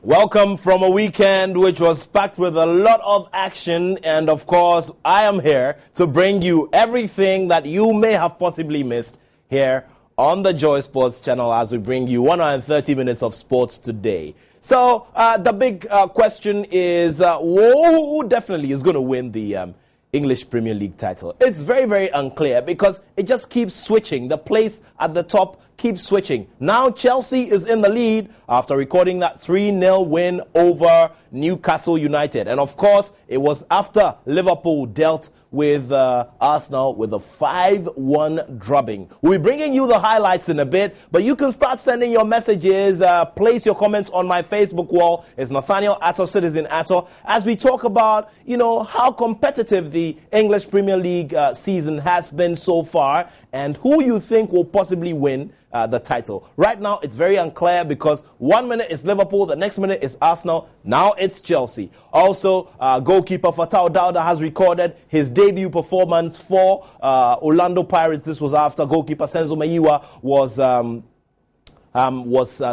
Welcome from a weekend which was packed with a lot of action, and of course I am here to bring you everything that you may have possibly missed here on the Joy Sports channel as we bring you 130 minutes of sports today. So the big question is who definitely is going to win the English Premier League title? It's very, very unclear because it just keeps switching. The place at the top keeps switching. Now Chelsea is in the lead after recording that 3-0 win over Newcastle United. And of course, it was after Liverpool dealt with Arsenal with a 5-1 drubbing. We'll be bringing you the highlights in a bit, but you can start sending your messages. Place your comments on my Facebook wall. It's Nathaniel, Attoh, Citizen Attoh, as we talk about, how competitive the English Premier League season has been so far and who you think will possibly win the title. Right now, it's very unclear because 1 minute it's Liverpool, the next minute it's Arsenal, now it's Chelsea. Also, goalkeeper Attoh has recorded his debut performance for Orlando Pirates. This was after goalkeeper Senzo Mayiwa was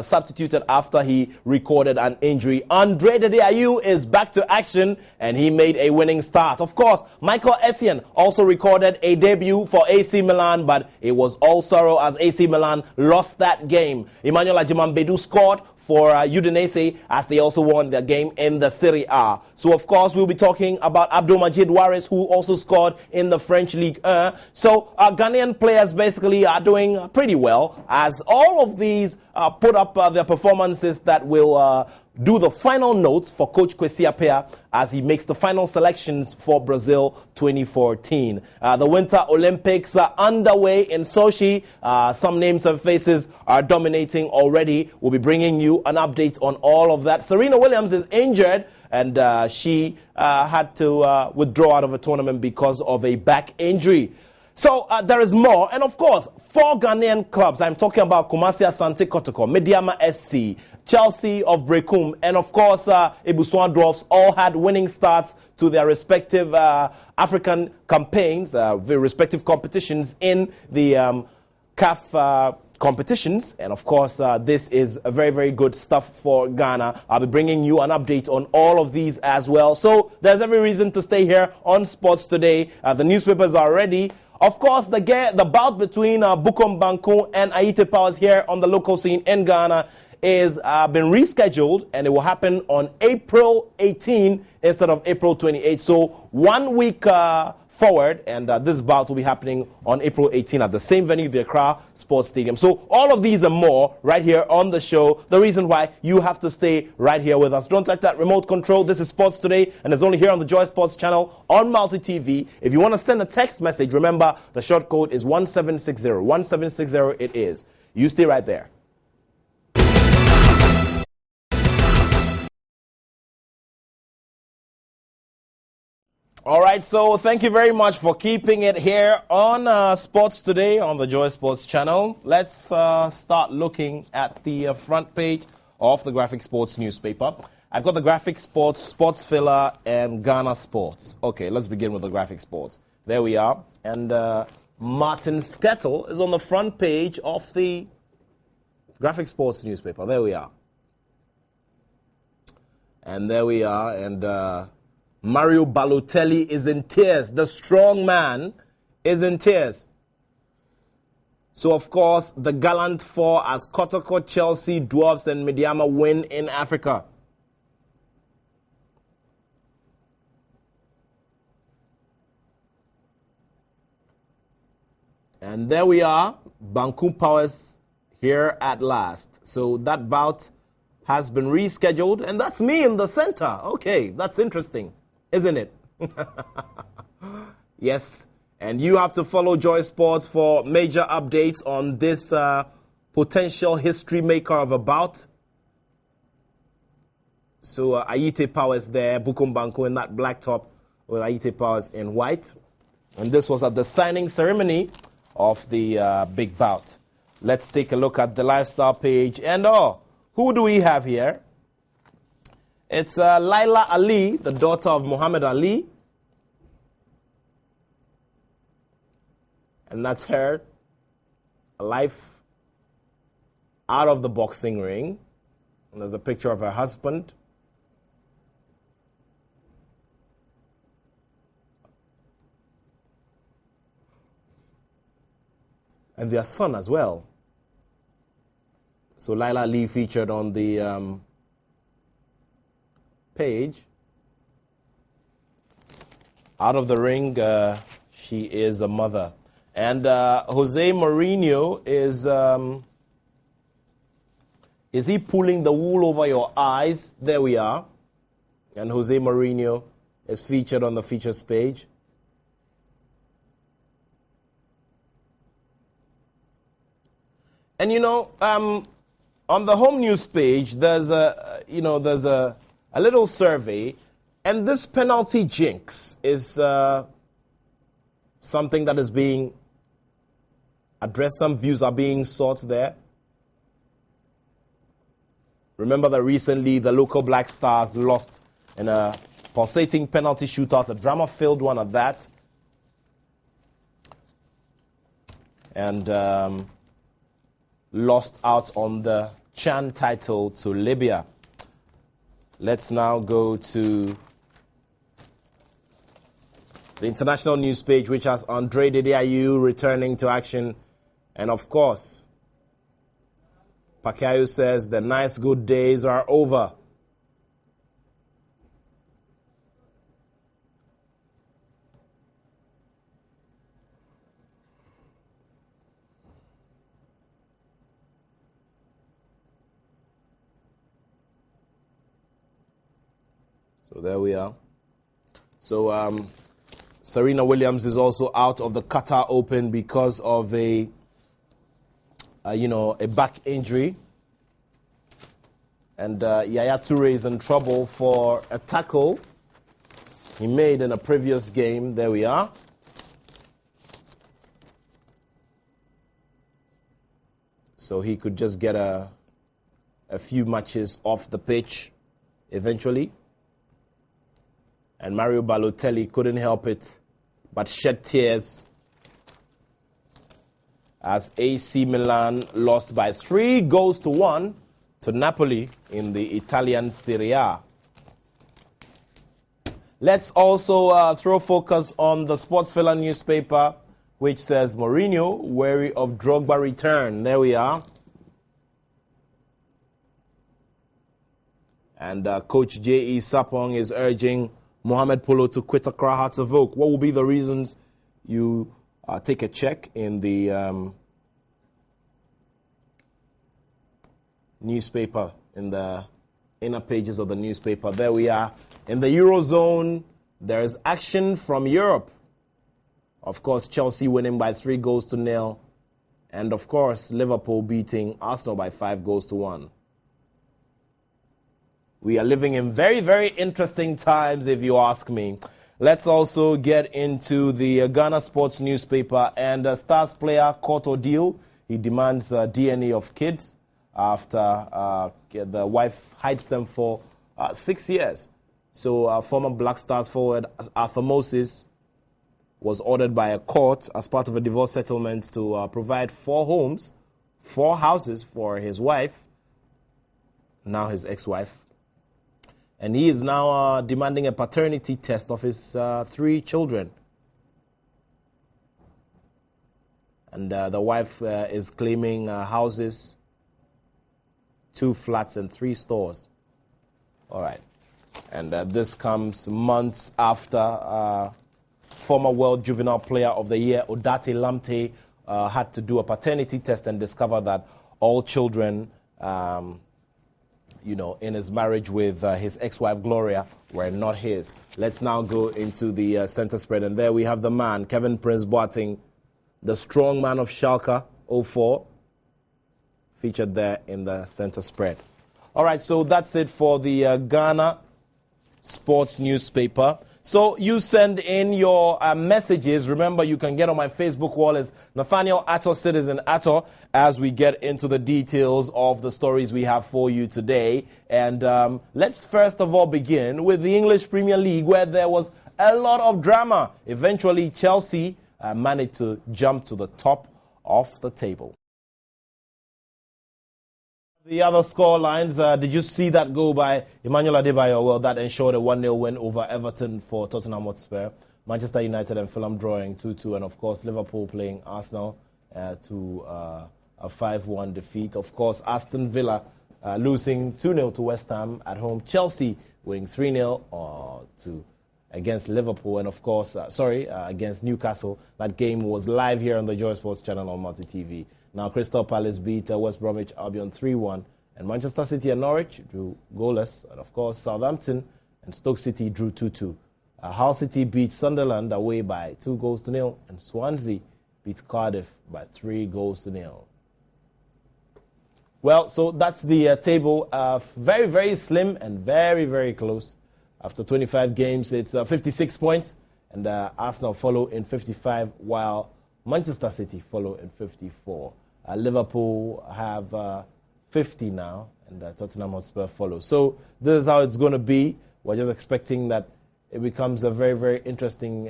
substituted after he recorded an injury. Andre Dede Ayew is back to action and he made a winning start. Of course, Michael Essien also recorded a debut for AC Milan, but it was all sorrow as AC Milan lost that game. Emmanuel Agyemang-Bedu scored for Udinese as they also won their game in the Serie A. So, of course, we'll be talking about Abdulmajid Waris, who also scored in the French Ligue 1. So, Ghanaian players basically are doing pretty well as all of these put up their performances that will do the final notes for Coach Appiah as he makes the final selections for Brazil 2014. The Winter Olympics are underway in Sochi. Some names and faces are dominating already. We'll be bringing you an update on all of that. Serena Williams is injured and she had to withdraw out of a tournament because of a back injury. So there is more. And of course, 4 Ghanaian clubs. I'm talking about Kumasi Asante Kotoko, Mediama SC, Chelsea of Brekum, and of course, Ebuswan Dwarfs all had winning starts to their respective African campaigns, their respective competitions in the CAF competitions. And of course, this is a very, very good stuff for Ghana. I'll be bringing you an update on all of these as well. So there's every reason to stay here on Sports Today. The newspapers are ready. Of course, the bout between Bukom Banku and Ayite Powers here on the local scene in Ghana is been rescheduled, and it will happen on April 18 instead of April 28. So 1 week forward, and this bout will be happening on April 18 at the same venue, the Accra Sports Stadium. So all of these and more right here on the show. The reason why you have to stay right here with us. Don't touch that remote control. This is Sports Today, and it's only here on the Joy Sports channel on Multi TV. If you want to send a text message, remember the short code is 1760. 1760 it is. You stay right there. All right, so thank you very much for keeping it here on Sports Today on the Joy Sports channel. Let's start looking at the front page of the Graphic Sports newspaper. I've got the Graphic Sports, Sports Filler, and Ghana Sports. Okay, let's begin with the Graphic Sports. There we are. And Martin Skettle is on the front page of the Graphic Sports newspaper. There we are. And there we are. And Mario Balotelli is in tears. The strong man is in tears. So, of course, the gallant 4 as Kotoko, Chelsea, Dwarfs, and Mediama win in Africa. And there we are, Banku Powers here at last. So that bout has been rescheduled, and that's me in the center. Okay, that's interesting. Isn't it? Yes. And you have to follow Joy Sports for major updates on this potential history maker of a bout. So Ayite Powers there, Bukom Banku in that black top with Ayite Powers in white. And this was at the signing ceremony of the big bout. Let's take a look at the lifestyle page. And who do we have here? It's Laila Ali, the daughter of Muhammad Ali. And that's her, a life out of the boxing ring. And there's a picture of her husband. And their son as well. So Lila Lee featured on the page. Out of the ring, she is a mother. And Jose Mourinho is he pulling the wool over your eyes? There we are. And Jose Mourinho is featured on the features page. And on the home news page, there's a little survey, and this penalty jinx is something that is being addressed. Some views are being sought there. Remember that recently the local Black Stars lost in a pulsating penalty shootout, a drama-filled one at that. And lost out on the CHAN title to Libya. Let's now go to the international news page, which has Andre Didiayew returning to action. And of course, Pacquiao says the nice good days are over. So there we are. So Serena Williams is also out of the Qatar Open because of a back injury. And Yaya Toure is in trouble for a tackle he made in a previous game. There we are. So he could just get a few matches off the pitch eventually. And Mario Balotelli couldn't help it but shed tears as AC Milan lost by 3-1 to Napoli in the Italian Serie A. Let's also throw focus on the Sports Villa newspaper, which says Mourinho wary of Drogba return. There we are. And Coach J.E. Sapong is urging Mohamed Polo to quit Accra Hearts of Oak. What will be the reasons? You take a check in the newspaper, in the inner pages of the newspaper. There we are. In the Eurozone, there is action from Europe. Of course, Chelsea winning by 3-0. And of course, Liverpool beating Arsenal by 5-1. We are living in very, very interesting times, if you ask me. Let's also get into the Ghana Sports newspaper. And Stars player caught ordeal. He demands DNA of kids after the wife hides them for 6 years. So former Black Stars forward Arthur Moses was ordered by a court as part of a divorce settlement to provide 4 houses for his wife, now his ex-wife. And he is now demanding a paternity test of his 3 children. And the wife is claiming houses, 2 flats, and 3 stores. All right. And this comes months after former World Juvenile Player of the Year, Odate Lamte, had to do a paternity test and discover that all children in his marriage with his ex-wife Gloria were not his. Let's now go into the center spread. And there we have the man, Kevin Prince Boateng, the strong man of Schalke 04, featured there in the center spread. All right, so that's it for the Ghana Sports newspaper. So you send in your messages. Remember, you can get on my Facebook wall as Nathaniel Attoh, Citizen Attoh, as we get into the details of the stories we have for you today. And let's first of all begin with the English Premier League, where there was a lot of drama. Eventually, Chelsea managed to jump to the top of the table. The other score lines, did you see that goal by Emmanuel Adebayo? Well, that ensured a 1-0 win over Everton for Tottenham Hotspur. Manchester United and Fulham drawing 2-2, and of course Liverpool playing Arsenal to a 5-1 defeat. Of course, Aston Villa losing 2-0 to West Ham at home. Chelsea winning 3-0 against Liverpool, and of course, against Newcastle. That game was live here on the Joy Sports channel on Multi TV. Now, Crystal Palace beat West Bromwich Albion 3-1, and Manchester City and Norwich drew goalless, and of course, Southampton and Stoke City drew 2-2. Hull City beat Sunderland away by 2-0, and Swansea beat Cardiff by 3-0. Well, so that's the table. Very, very slim and very, very close. After 25 games, it's 56 points, and Arsenal follow in 55, while Manchester City follow in 54. Liverpool have 50 now, and Tottenham Hotspur follow. So this is how it's going to be. We're just expecting that it becomes a very, very interesting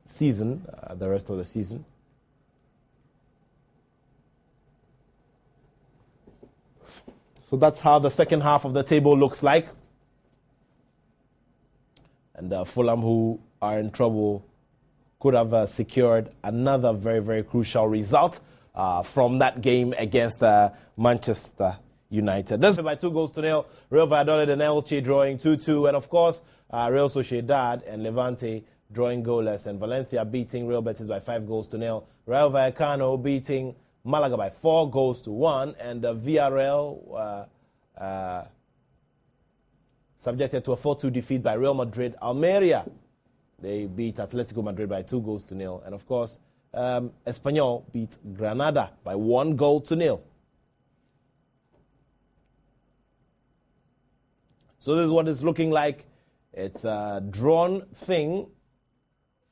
season, the rest of the season. So that's how the second half of the table looks like. And Fulham, who are in trouble, could have secured another very, very crucial result from that game against Manchester United. This is by 2-0. Real Valladolid and Elche drawing 2-2. And of course, Real Sociedad and Levante drawing goalless. And Valencia beating Real Betis by 5-0. Rayo Vallecano beating Malaga by 4-1. And Villarreal subjected to a 4-2 defeat by Real Madrid. Almeria, they beat Atletico Madrid by 2-0. And of course, Espanyol beat Granada by 1-0. So this is what it's looking like. It's a drawn thing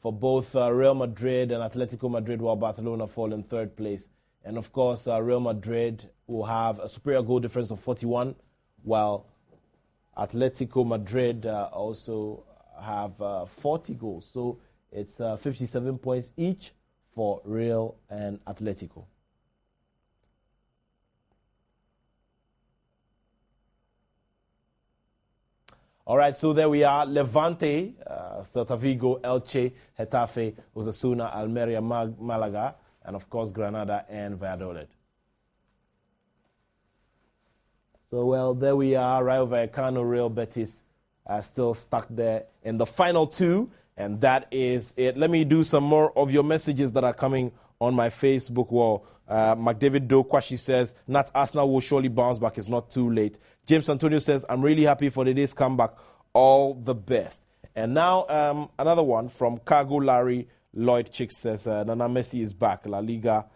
for both Real Madrid and Atletico Madrid, while Barcelona fall in third place. And of course, Real Madrid will have a superior goal difference of 41, while Atletico Madrid also have 40 goals. So it's 57 points each for Real and Atletico. All right, so there we are. Levante, Celta Vigo, Elche, Getafe, Osasuna, Almeria, Malaga, and of course Granada and Valladolid. So, well, there we are. Rayo Vallecano, Real Betis are still stuck there in the final two, and that is it. Let me do some more of your messages that are coming on my Facebook wall. McDavid Dokwashi says, Nat Arsenal will surely bounce back. It's not too late. James Antonio says, I'm really happy for today's comeback. All the best. And now another one from Cargo Larry Lloyd Chick says, Nana Messi is back. La Liga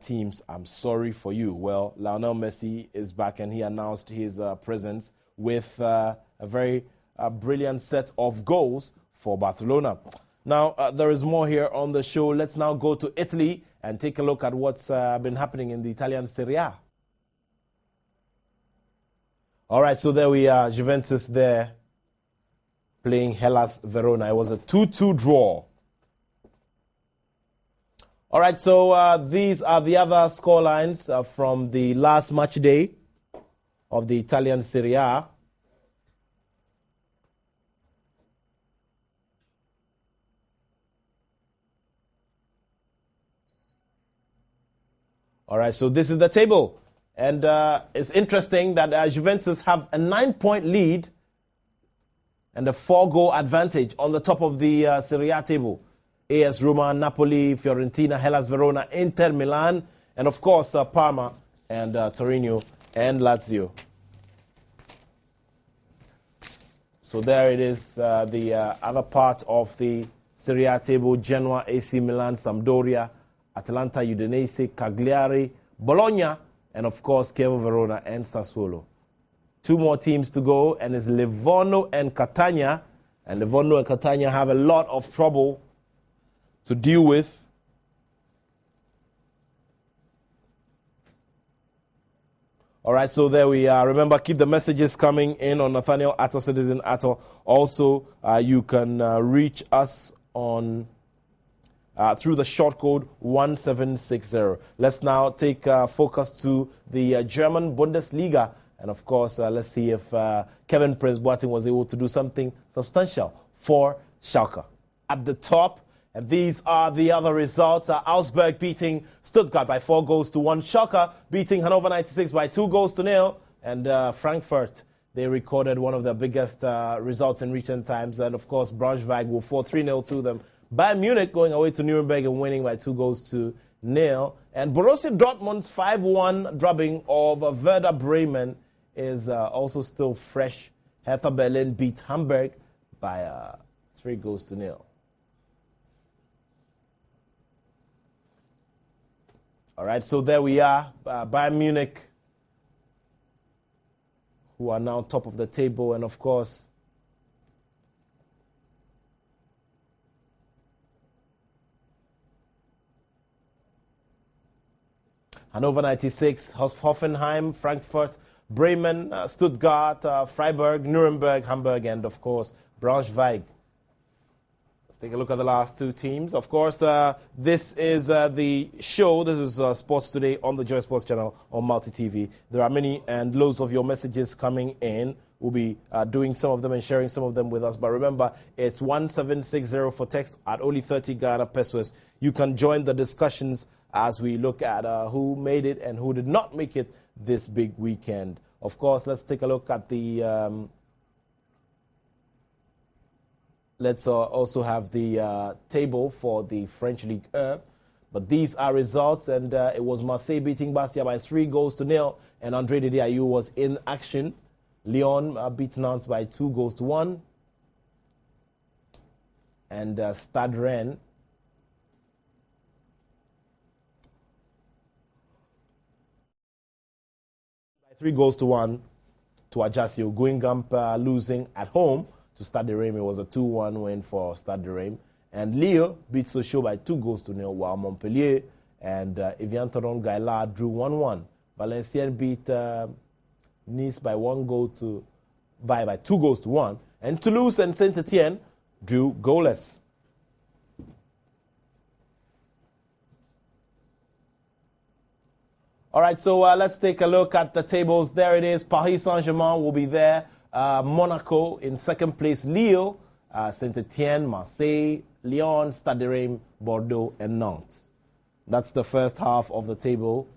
teams, I'm sorry for you. Well, Lionel Messi is back, and he announced his presence with a very brilliant set of goals for Barcelona. Now, there is more here on the show. Let's now go to Italy and take a look at what's been happening in the Italian Serie A. All right, so there we are. Juventus there playing Hellas Verona. It was a 2-2 draw. All right, so these are the other scorelines from the last match day of the Italian Serie A. All right, so this is the table. And it's interesting that Juventus have a 9-point lead and a 4-goal advantage on the top of the Serie A table. AS Roma, Napoli, Fiorentina, Hellas Verona, Inter Milan, and of course Parma and Torino and Lazio. So there it is, the other part of the Serie A table. Genoa, AC Milan, Sampdoria, Atalanta, Udinese, Cagliari, Bologna, and of course Chievo Verona and Sassuolo. Two more teams to go, and it's Livorno and Catania. And Livorno and Catania have a lot of trouble to deal with. All right, so there we are. Remember, keep the messages coming in on Nathaniel, Attoh, Citizen Attoh. Also, you can reach us on through the short code 1760. Let's now take focus to the German Bundesliga. And, of course, let's see if Kevin Prince Boateng was able to do something substantial for Schalke. At the top, and these are the other results. Augsburg beating Stuttgart by 4-1. Schalke beating Hannover 96 by 2-0. And Frankfurt, they recorded one of the biggest results in recent times. And, of course, Braunschweig will fall 3-0 to them. Bayern Munich going away to Nuremberg and winning by 2-0. And Borussia Dortmund's 5-1 drubbing of Werder Bremen is also still fresh. Hertha Berlin beat Hamburg by 3-0. All right, so there we are. Bayern Munich, who are now top of the table, and of course, Hannover 96, Hoffenheim, Frankfurt, Bremen, Stuttgart, Freiburg, Nuremberg, Hamburg, and of course, Braunschweig. Let's take a look at the last two teams. Of course, this is the show. This is Sports Today on the Joy Sports channel on Multi TV. There are many and loads of your messages coming in. We'll be doing some of them and sharing some of them with us. But remember, it's 1760 for text at only 30 Ghana pesos. You can join the discussions as we look at who made it and who did not make it this big weekend. Of course, let's take a look at the... let's also have the table for the French Ligue 1. But these are results, and it was Marseille beating Bastia by 3-0, and Andre Didiayew was in action. Lyon beat Nantes by 2-1. And Stade Rennes 3-1 to Ajaccio. Guingamp losing at home to Stade Reims. It was a 2-1 win for Stade Reims. And Lille beat Sochaux by 2-0, while Montpellier and Evian Toron Gaillard drew 1-1. Valenciennes beat Nice by 2-1. And Toulouse and Saint-Etienne drew goalless. All right, so let's take a look at the tables. There it is. Paris Saint-Germain will be there. Monaco in second place. Lille, Saint-Etienne, Marseille, Lyon, Stade Reims, Bordeaux, and Nantes. That's the first half of the table.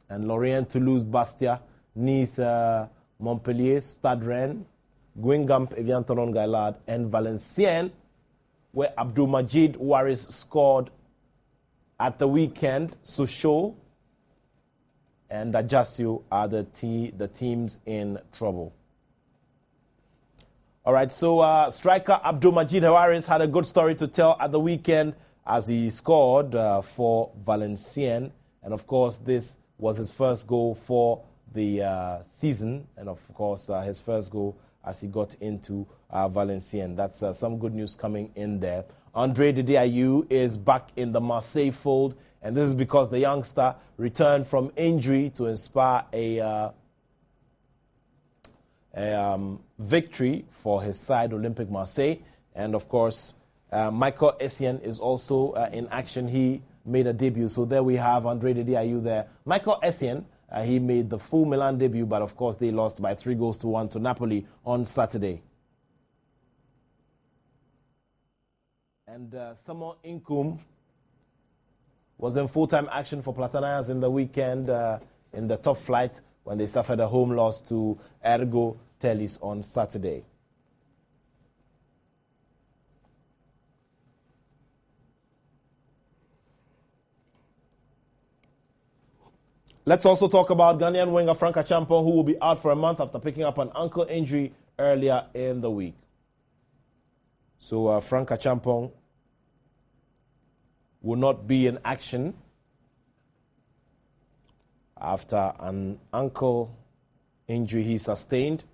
And Lorient, Toulouse, Bastia, Nice, Montpellier, Stade Rennes, Guingamp, Evian Toron Gaillard, and Valenciennes, where Abdul Majid Waris scored at the weekend. Sochaux and Ajaccio are the teams in trouble. All right, so striker Abdul Majid Waris had a good story to tell at the weekend as he scored for Valenciennes. And, of course, this was his first goal for the season. And, of course, his first goal as he got into Valenciennes. That's some good news coming in there. Andre Didiayew is back in the Marseille fold, and this is because the youngster returned from injury to inspire a victory for his side, Olympique Marseille. And, of course, Michael Essien is also in action. He made a debut. So there we have Andre Didiayew there. Michael Essien, he made the full Milan debut, but, of course, they lost by 3-1 to Napoli on Saturday. And Samuel Inkum was in full-time action for Platanayas in the weekend in the top flight when they suffered a home loss to Ergo Telis on Saturday. Let's also talk about Ghanaian winger Frank Achampong, who will be out for a month after picking up an ankle injury earlier in the week. So Frank Achampong will not be in action after an ankle injury he sustained.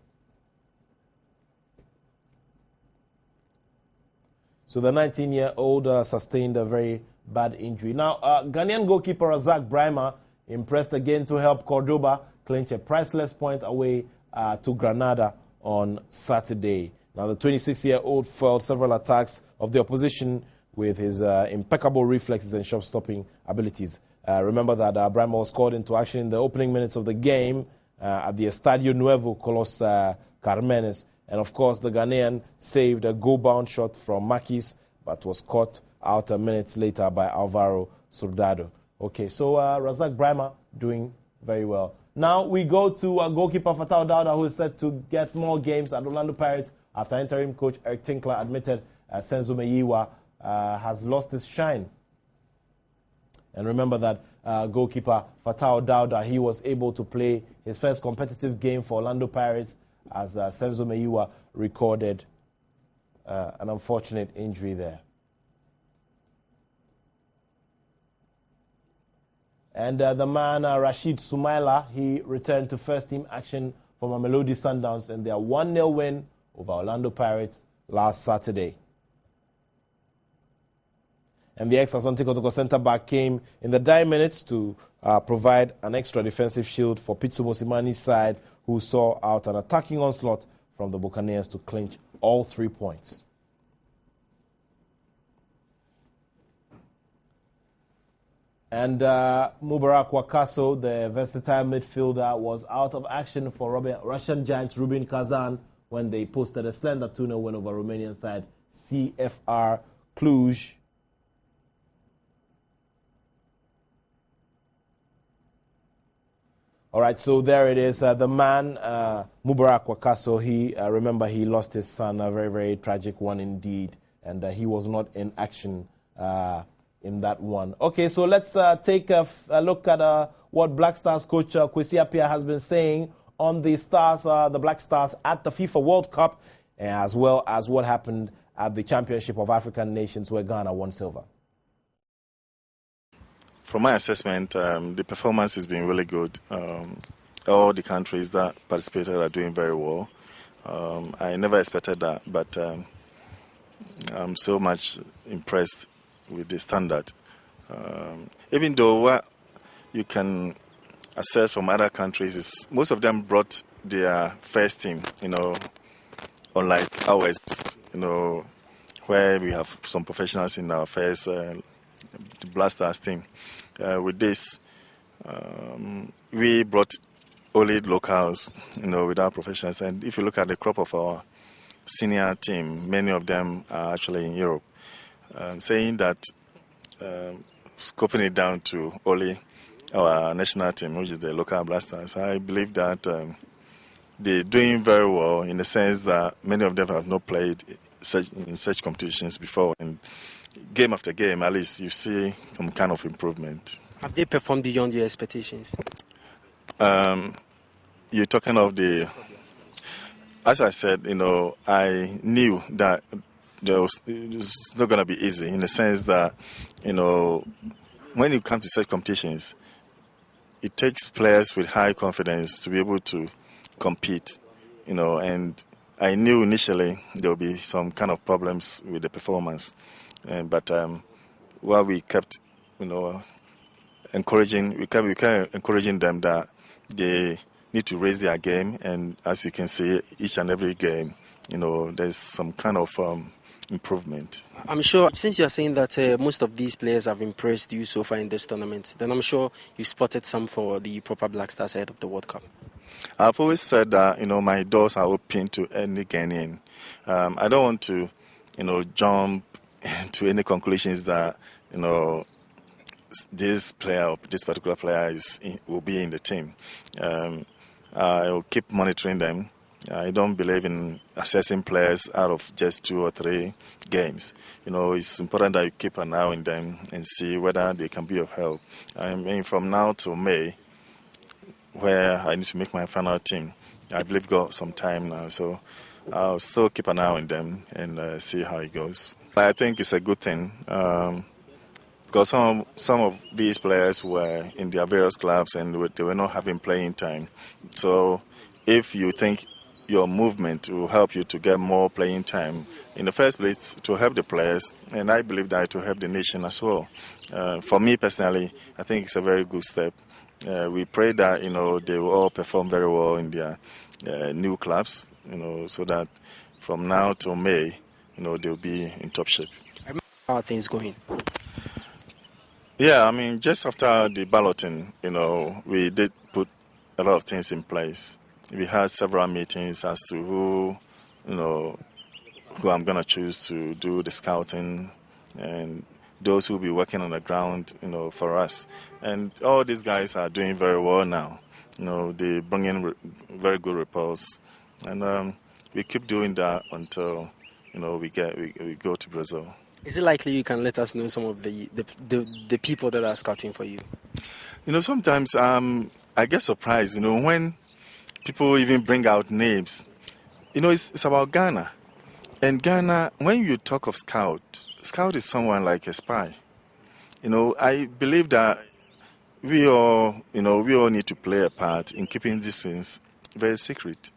So the 19-year-old sustained a very bad injury. Now, Ghanaian goalkeeper Razak Brahma impressed again to help Cordoba clinch a priceless point away to Granada on Saturday. Now, the 26-year-old foiled several attacks of the opposition with his impeccable reflexes and shot-stopping abilities. Remember that Brahma was called into action in the opening minutes of the game at the Estadio Nuevo Colos Carmenes. And, of course, the Ghanaian saved a goal-bound shot from Makis, but was caught out a minute later by Alvaro Soldado. Okay, so Razak Brahma doing very well. Now we go to goalkeeper Fatau Dauda, who is set to get more games at Orlando Pirates after interim coach Eric Tinkler admitted Senzo Meyiwa has lost his shine. And remember that goalkeeper Fatau Dauda, he was able to play his first competitive game for Orlando Pirates as Senzo Meyiwa recorded an unfortunate injury there. And the man, Rashid Sumaila, he returned to first-team action for Mamelodi Sundowns in their 1-0 win over Orlando Pirates last Saturday. And the ex-Asante Kotoko centre-back came in the dying minutes to provide an extra defensive shield for Pitsu Mosimani's side, who saw out an attacking onslaught from the Buccaneers to clinch all 3 points. And Mubarak Wakaso, the versatile midfielder, was out of action for Russian giants Rubin Kazan when they posted a slender 2-0 win over Romanian side CFR Cluj. All right, so there it is. The man, Mubarak Wakaso, remember he lost his son, a very, very tragic one indeed, and he was not in action in that one. Okay, so let's take a look at what Black Stars coach Coach Appiah has been saying on the Stars, the Black Stars at the FIFA World Cup, as well as what happened at the Championship of African Nations where Ghana won silver. From my assessment, the performance has been really good. All the countries that participated are doing very well. I never expected that, but I'm so much impressed with the standard. Even though what you can assess from other countries is most of them brought their first team, unlike ours, where we have some professionals in our first Black Stars team. With this, we brought only locals, without professionals. And if you look at the crop of our senior team, many of them are actually in Europe. Saying that, scoping it down to only our national team, which is the local Black Stars, I believe that they're doing very well in the sense that many of them have not played in such competitions before. And game after game, at least you see some kind of improvement. Have they performed beyond your expectations? You're talking of the... As I said, I knew that it's not going to be easy in the sense that, when you come to such competitions, it takes players with high confidence to be able to compete, and I knew initially there would be some kind of problems with the performance. But while we kept, encouraging them that they need to raise their game, and as you can see, each and every game, there's some kind of improvement. I'm sure, since you're saying that most of these players have impressed you so far in this tournament, then I'm sure you spotted some for the proper Black Stars ahead of the World Cup. I've always said that, my doors are open to any Ghanaian. I don't want to, jump to any conclusions that, this particular player will be in the team. I will keep monitoring them. I don't believe in assessing players out of just 2 or 3 games. It's important that you keep an eye on them and see whether they can be of help. I mean, from now to May, where I need to make my final team, I believe got some time now. So I'll still keep an eye on them and see how it goes. I think it's a good thing because some of these players were in their various clubs and they were not having playing time. So if you think your movement will help you to get more playing time, in the first place, to help the players, and I believe that it will help the nation as well. For me personally, I think it's a very good step. We pray that they will all perform very well in their new clubs, so that from now till May, they'll be in top shape. How are things going? Yeah, I mean, just after the balloting, we did put a lot of things in place. We had several meetings as to who I'm going to choose to do the scouting and those who will be working on the ground, for us. And all these guys are doing very well now. They bring in very good reports. And we keep doing that until, we go to Brazil. Is it likely you can let us know some of the people that are scouting for you? Sometimes I get surprised, when people even bring out names. It's about Ghana. And Ghana, when you talk of scout is someone like a spy. I believe that we all need to play a part in keeping these things very secret.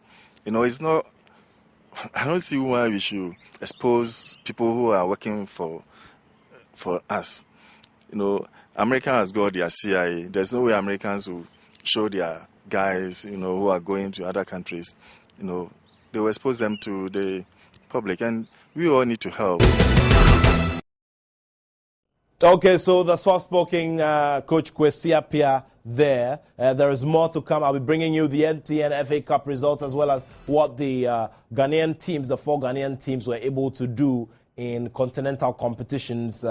It's not, I don't see why we should expose people who are working for us. America has got their CIA. There's no way Americans will show their guys, who are going to other countries. They will expose them to the public, and we all need to help. Okay, so the soft-spoken Coach Appiah there. There is more to come. I'll be bringing you the MTN FA Cup results as well as what the Ghanaian teams, the 4 Ghanaian teams, were able to do in continental competitions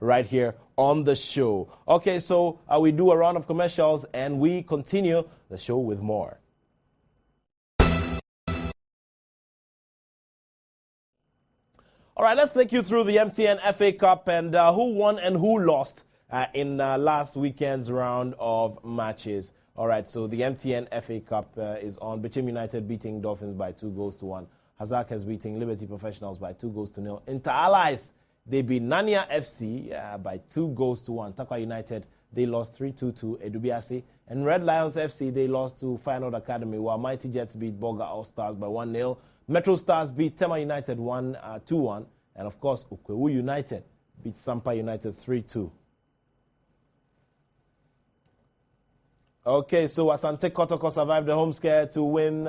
right here on the show. Okay, so we do a round of commercials and we continue the show with more. All right, let's take you through the MTN FA Cup and who won and who lost in last weekend's round of matches. All right, so the MTN FA Cup is on. Bichim United beating Dolphins by 2-1. Hazak is beating Liberty Professionals by 2-0. Inter Allies, they beat Nania FC by 2-1. Acquah United, they lost 3-2 to Edubiasi. And Red Lions FC, they lost to Feyenoord Academy, while Mighty Jets beat Boga All Stars by 1-0. Metro Stars beat Tema United 2-1. And, of course, Ukwewu United beat Sampa United 3-2. Okay, so Asante Kotoko survived the home scare to win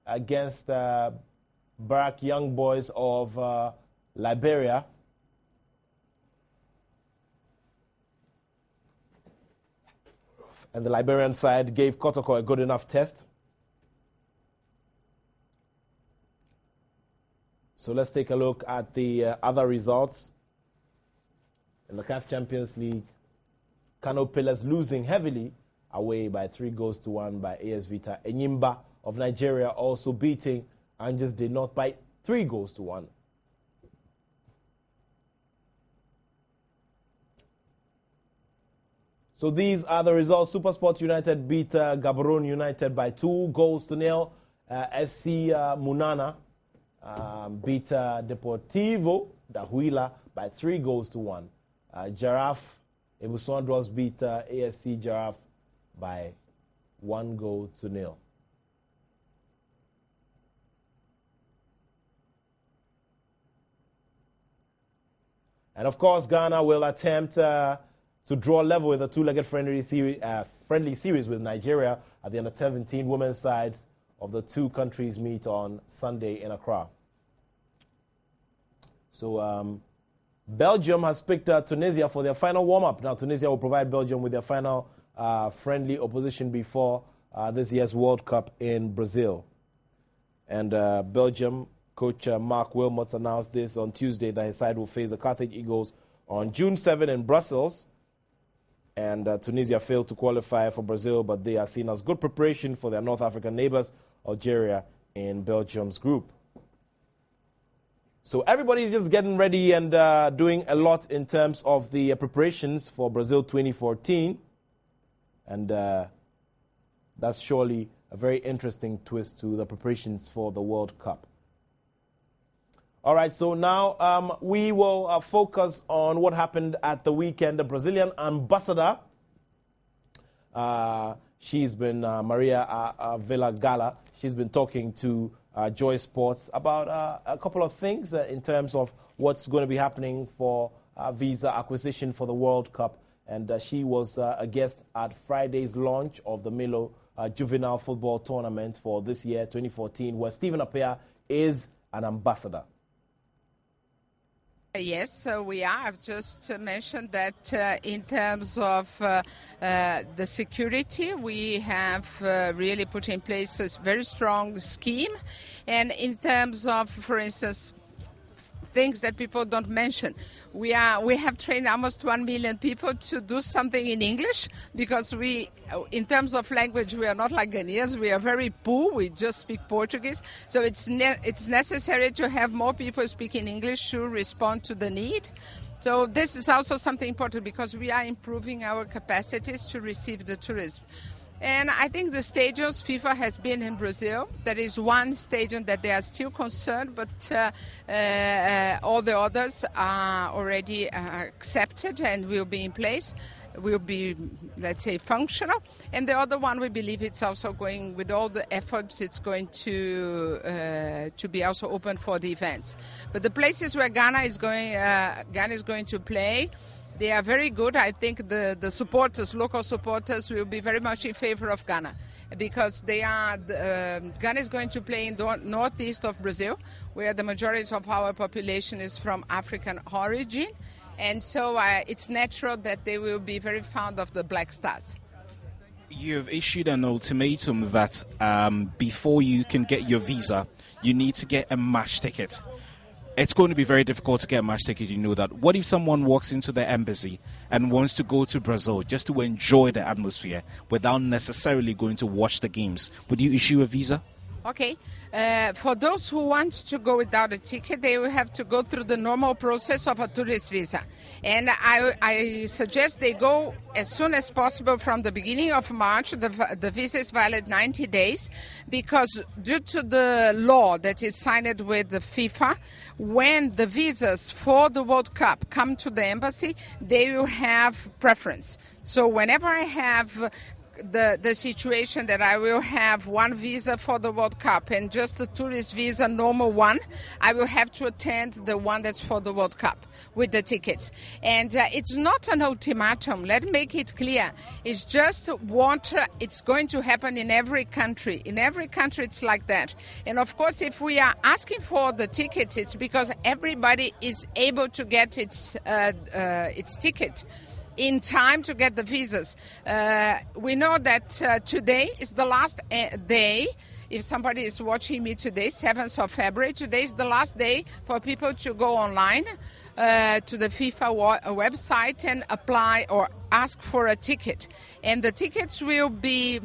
against Barak Young Boys of Liberia. And the Liberian side gave Kotoko a good enough test. So let's take a look at the other results. In the CAF Champions League, Kano Pillars losing heavily away by 3-1 by AS Vita. Enyimba of Nigeria also beating Angers de North by 3-1. So these are the results. Supersport United beat Gaborone United by 2-0. FC Munana beat Deportivo da Huila by 3-1. Giraffe Ebusondros beat ASC Giraffe by 1-0. And of course, Ghana will attempt to draw level in the two-legged friendly series with Nigeria at the under-17 women's sides of the two countries meet on Sunday in Accra. So Belgium has picked Tunisia for their final warm-up. Now Tunisia will provide Belgium with their final friendly opposition before this year's World Cup in Brazil. And Belgium coach Mark Wilmots announced this on Tuesday that his side will face the Carthage Eagles on June 7 in Brussels. And Tunisia failed to qualify for Brazil, but they are seen as good preparation for their North African neighbors, Algeria, in Belgium's group. So everybody's just getting ready and doing a lot in terms of the preparations for Brazil 2014. And that's surely a very interesting twist to the preparations for the World Cup. All right, so now we will focus on what happened at the weekend. The Brazilian ambassador, she's been Maria Villa Gala. She's been talking to Joy Sports about a couple of things in terms of what's going to be happening for visa acquisition for the World Cup. And she was a guest at Friday's launch of the Milo Juvenile Football Tournament for this year, 2014, where Stephen Appiah is an ambassador. Yes, we are. I've just mentioned that in terms of the security, we have really put in place a very strong scheme. And in terms of, for instance, things that people don't mention, we have trained almost 1 million people to do something in English, because in terms of language, we are not like Ghanaians. We are very poor. We just speak Portuguese. So it's necessary to have more people speaking English to respond to the need. So this is also something important, because we are improving our capacities to receive the tourism. And I think the stadiums, FIFA has been in Brazil. There is one stadium that they are still concerned, but all the others are already accepted and will be in place, will be, let's say, functional. And the other one, we believe it's also going, with all the efforts, it's going to be also open for the events. But the places where Ghana is going to play, they are very good. I think the supporters, local supporters, will be very much in favor of Ghana, because Ghana is going to play in the northeast of Brazil, where the majority of our population is from African origin. And so it's natural that they will be very fond of the Black Stars. You've issued an ultimatum that before you can get your visa, you need to get a match ticket. It's going to be very difficult to get a match ticket, you know that. What if someone walks into the embassy and wants to go to Brazil just to enjoy the atmosphere without necessarily going to watch the games? Would you issue a visa? Okay. For those who want to go without a ticket, they will have to go through the normal process of a tourist visa. And I suggest they go as soon as possible from the beginning of March. The visa is valid 90 days, because due to the law that is signed with the FIFA, when the visas for the World Cup come to the embassy, they will have preference. So whenever I have the situation that I will have one visa for the World Cup and just the tourist visa, normal one, I will have to attend the one that's for the World Cup with the tickets. And it's not an ultimatum. Let's make it clear. It's just what it's going to happen in every country. In every country, it's like that. And of course, if we are asking for the tickets, it's because everybody is able to get its ticket in time to get the visas. We know that today is the last day. If somebody is watching me today, 7th of February, today is the last day for people to go online to the FIFA website and apply or ask for a ticket. And the tickets will be,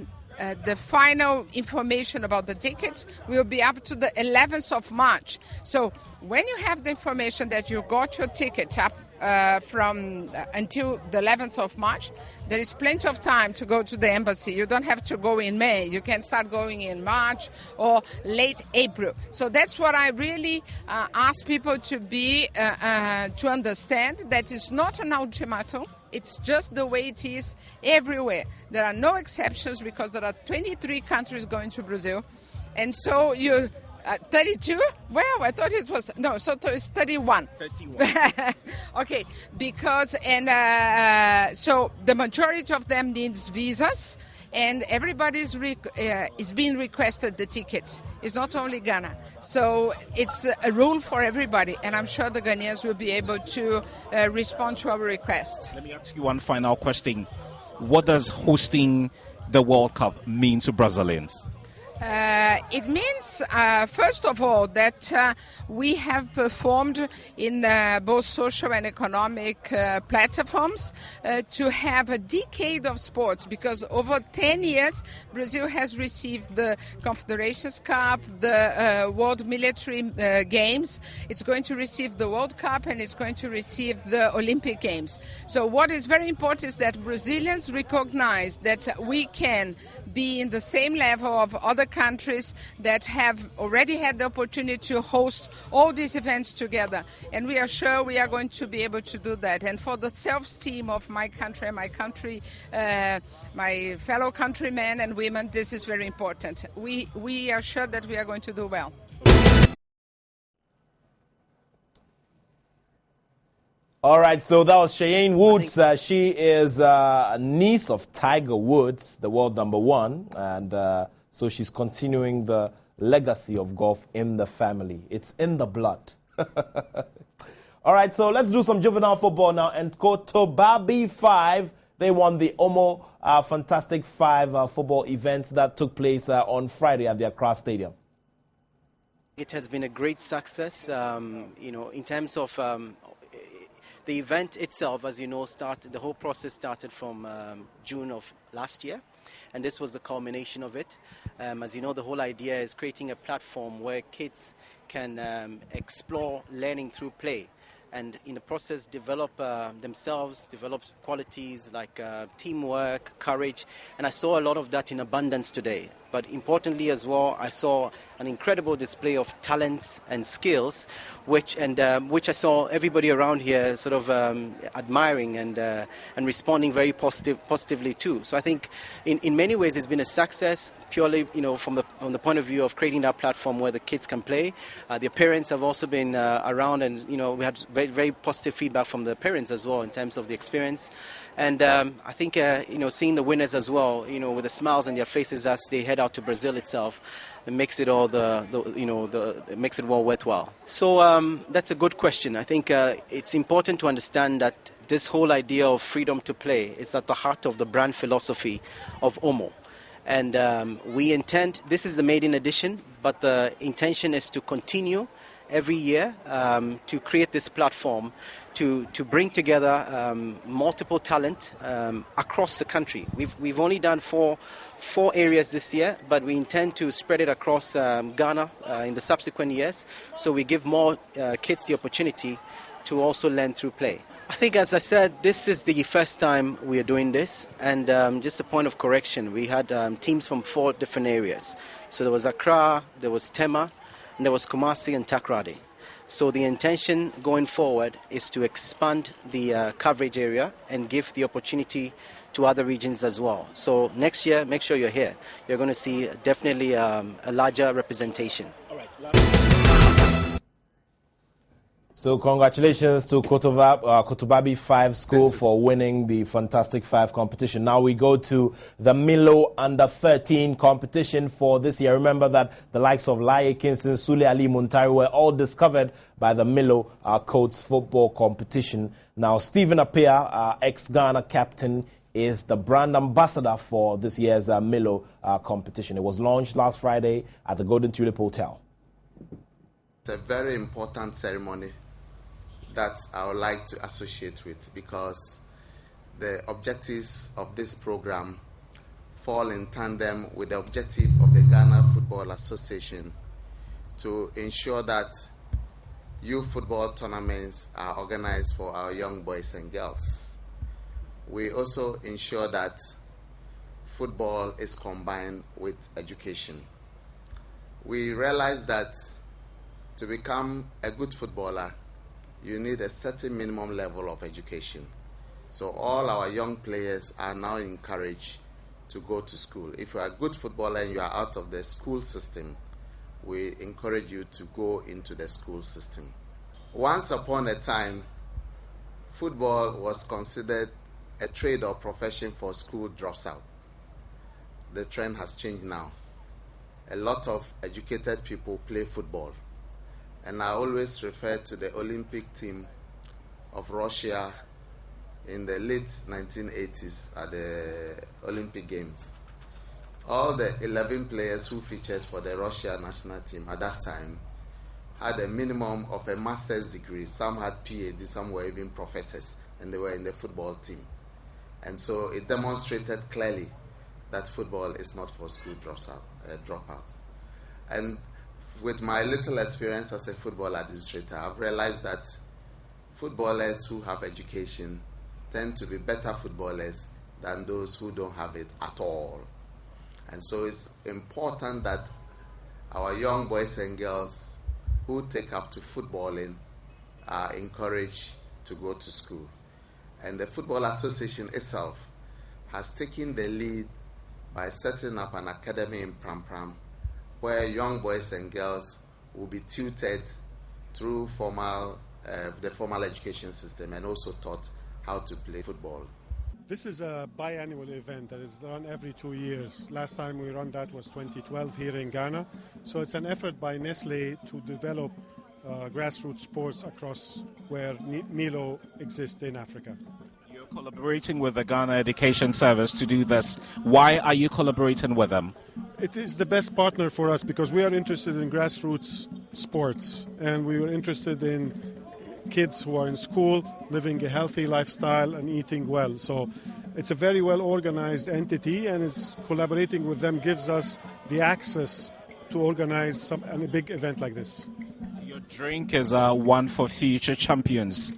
the final information about the tickets will be up to the 11th of March. So when you have the information that you got your ticket up from until the 11th of March, there is plenty of time to go to the embassy. You don't have to go in May. You can start going in March or late April. So that's what I really ask people to be to understand, that it's not an ultimatum. It's just the way it is everywhere. There are no exceptions, because there are 23 countries going to Brazil. And so you... 32? Well, I thought it was... No, so it's 31. 31. Okay, because... so the majority of them needs visas, and everybody is being requested the tickets. It's not only Ghana. So it's a rule for everybody, and I'm sure the Ghanaians will be able to respond to our request. Let me ask you one final question. What does hosting the World Cup mean to Brazilians? It means, first of all, that we have performed in both social and economic platforms to have a decade of sports, because over 10 years, Brazil has received the Confederations Cup, the World Military Games. It's going to receive the World Cup, and it's going to receive the Olympic Games. So what is very important is that Brazilians recognize that we can be in the same level of other countries that have already had the opportunity to host all these events together. And we are sure we are going to be able to do that. And for the self-esteem of my country, my fellow countrymen and women, this is very important. We are sure that we are going to do well. All right, so that was Cheyenne Woods. She is a niece of Tiger Woods, the world #1, and so she's continuing the legacy of golf in the family. It's in the blood. All right, so let's do some juvenile football now. And Cotobabi 5, they won the Omo Fantastic 5 football event that took place on Friday at the Accra Stadium. It has been a great success, in terms of the event itself. As you know, the whole process started from June of last year, and this was the culmination of it. As you know, the whole idea is creating a platform where kids can explore learning through play, and in the process develop themselves, develop qualities like teamwork, courage, and I saw a lot of that in abundance today. But importantly as well, I saw an incredible display of talents and skills, which I saw everybody around here sort of admiring and responding very positively too. So I think in many ways it's been a success, purely from the point of view of creating that platform where the kids can play. The parents have also been around, and we had very, very positive feedback from the parents as well in terms of the experience. And I think seeing the winners as well, with the smiles on their faces as they head out to Brazil itself, it makes it all it makes it well worthwhile. So that's a good question. I think it's important to understand that this whole idea of freedom to play is at the heart of the brand philosophy of Omo. And we intend, this is the maiden edition, but the intention is to continue every year to create this platform to bring together multiple talent across the country. We've only done four areas this year, but we intend to spread it across Ghana in the subsequent years, so we give more kids the opportunity to also learn through play. I think, as I said, this is the first time we are doing this, and just a point of correction, we had teams from 4 different areas. So there was Accra, there was Tema, and there was Kumasi and Takoradi. So the intention going forward is to expand the coverage area and give the opportunity to other regions as well. So next year, make sure you're here. You're going to see definitely a larger representation. All right. So congratulations to Cotobabi 5 School for winning the Fantastic 5 competition. Now we go to the Milo Under 13 competition for this year. Remember that the likes of Laye Kingston, Sule Ali Muntari were all discovered by the Milo Coats football competition. Now Stephen Appiah, ex-Ghana captain, is the brand ambassador for this year's Milo competition. It was launched last Friday at the Golden Tulip Hotel. It's a very important ceremony that I would like to associate with, because the objectives of this program fall in tandem with the objective of the Ghana Football Association to ensure that youth football tournaments are organized for our young boys and girls. We also ensure that football is combined with education. We realize that to become a good footballer, you need a certain minimum level of education. So all our young players are now encouraged to go to school. If you are a good footballer and you are out of the school system, we encourage you to go into the school system. Once upon a time, football was considered a trade or profession for school dropout. The trend has changed now. A lot of educated people play football. And I always refer to the Olympic team of Russia in the late 1980s at the Olympic Games. All the 11 players who featured for the Russia national team at that time had a minimum of a master's degree. Some had PhD, some were even professors, and they were in the football team. And so it demonstrated clearly that football is not for school dropouts. And with my little experience as a football administrator, I've realized that footballers who have education tend to be better footballers than those who don't have it at all. And so it's important that our young boys and girls who take up to footballing are encouraged to go to school. And the Football Association itself has taken the lead by setting up an academy in Pram Pram, where young boys and girls will be tutored through the formal education system and also taught how to play football. This is a biannual event that is run every 2 years. Last time we run that was 2012 here in Ghana. So it's an effort by Nestle to develop grassroots sports across where Milo exists in Africa. You're collaborating with the Ghana Education Service to do this. Why are you collaborating with them? It is the best partner for us because we are interested in grassroots sports, and we are interested in kids who are in school, living a healthy lifestyle and eating well. So it's a very well organized entity, and it's collaborating with them gives us the access to organize a big event like this. Your drink is one for future champions.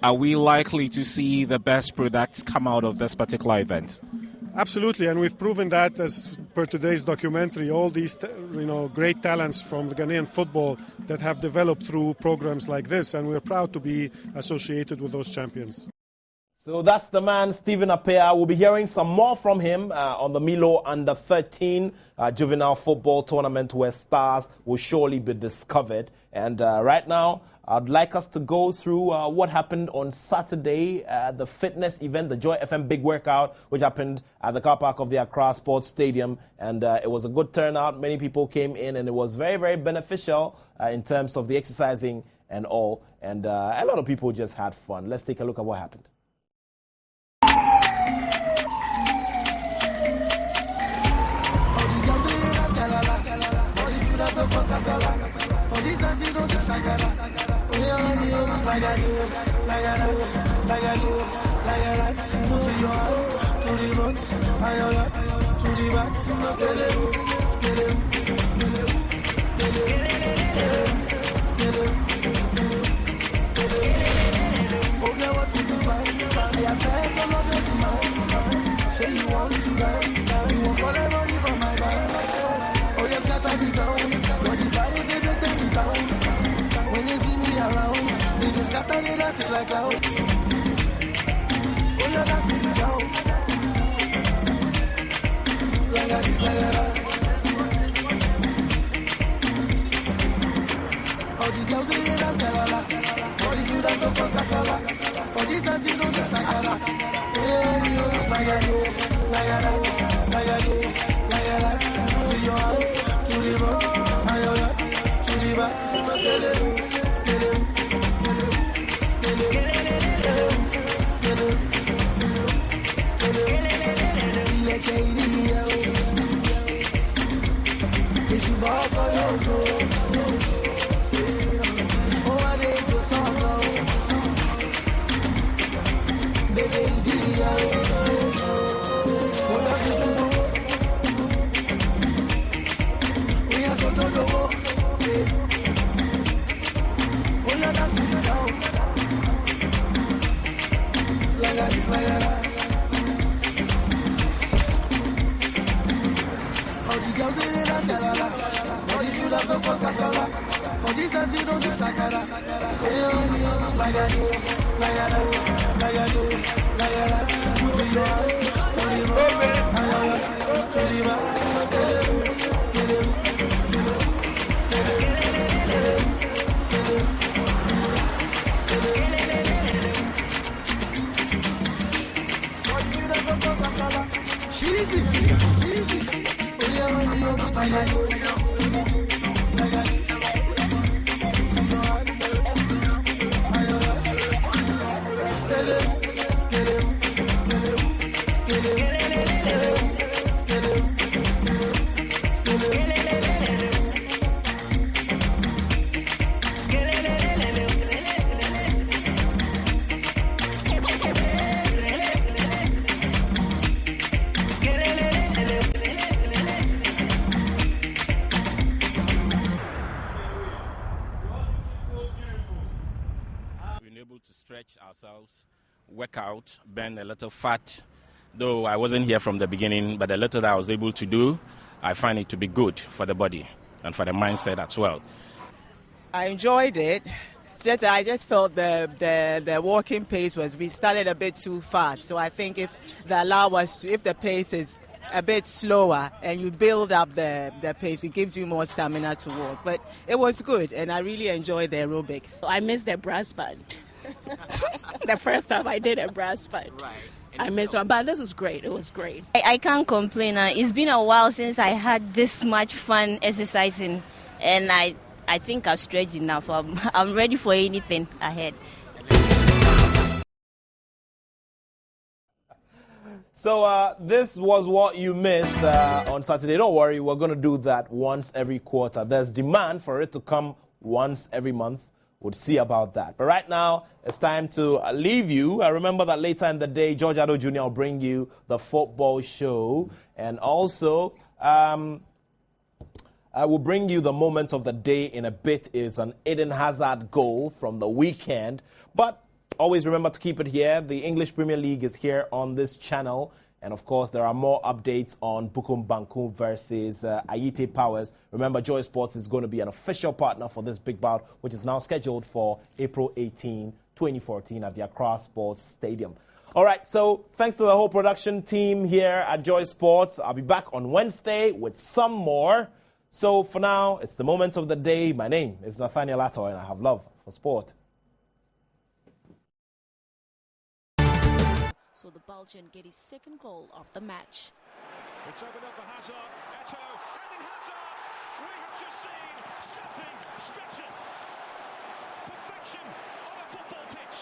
Are we likely to see the best products come out of this particular event? Absolutely, and we've proven that as per today's documentary, all these great talents from the Ghanaian football that have developed through programs like this, and we're proud to be associated with those champions. So that's the man, Stephen Appiah. We'll be hearing some more from him on the Milo Under-13 Juvenile Football Tournament, where stars will surely be discovered. And right now, I'd like us to go through what happened on Saturday, the fitness event, the Joy FM Big Workout, which happened at the car park of the Accra Sports Stadium. And it was a good turnout. Many people came in, and it was very, very beneficial in terms of the exercising and all. And a lot of people just had fun. Let's take a look at what happened. Say you want to dance, you want all the money from my bank. Oh, yes, gotta be down. Your the bodies, they will take you down. When they see me around, they just scatter, they dance it like cloud. Oh, yeah, that's me down. Like a this, like a that. All the girls, they dance, galala. All the students, don't post casala. For this dance, you don't do shakara. For this dance you don't do shakara. Like a this, like a that, like a this, like a that. To your heart, to the road, to the back, ourselves, work out, burn a little fat. Though I wasn't here from the beginning, but the little that I was able to do, I find it to be good for the body and for the mindset as well. I enjoyed it. I just felt the walking pace we started a bit too fast. So I think if the pace is a bit slower and you build up the pace, it gives you more stamina to walk. But it was good, and I really enjoyed the aerobics. I missed the brass band. The first time I did a brass band. Right. I missed one, but this is great. It was great. I can't complain. It's been a while since I had this much fun exercising, and I I think I've stretched enough. I'm ready for anything ahead. So this was what you missed on Saturday. Don't worry, we're going to do that once every quarter. There's demand for it to come once every month. We'll see about that. But right now, it's time to leave you. I remember that later in the day, George Attoh Jr. will bring you the football show. And also, I will bring you the moment of the day in a bit. Is an Eden Hazard goal from the weekend. But always remember to keep it here. The English Premier League is here on this channel. And, of course, there are more updates on Bukum Bankum versus Ayite Powers. Remember, Joy Sports is going to be an official partner for this big bout, which is now scheduled for April 18, 2014 at the Acquah Sports Stadium. All right, so thanks to the whole production team here at Joy Sports. I'll be back on Wednesday with some more. So, for now, it's the moment of the day. My name is Nathaniel Attoh, and I have love for sport. So the Belgian get his second goal of the match. It's opened up for Hazard, Attoh, and in Hazard, we have just seen something special. Perfection on a football pitch.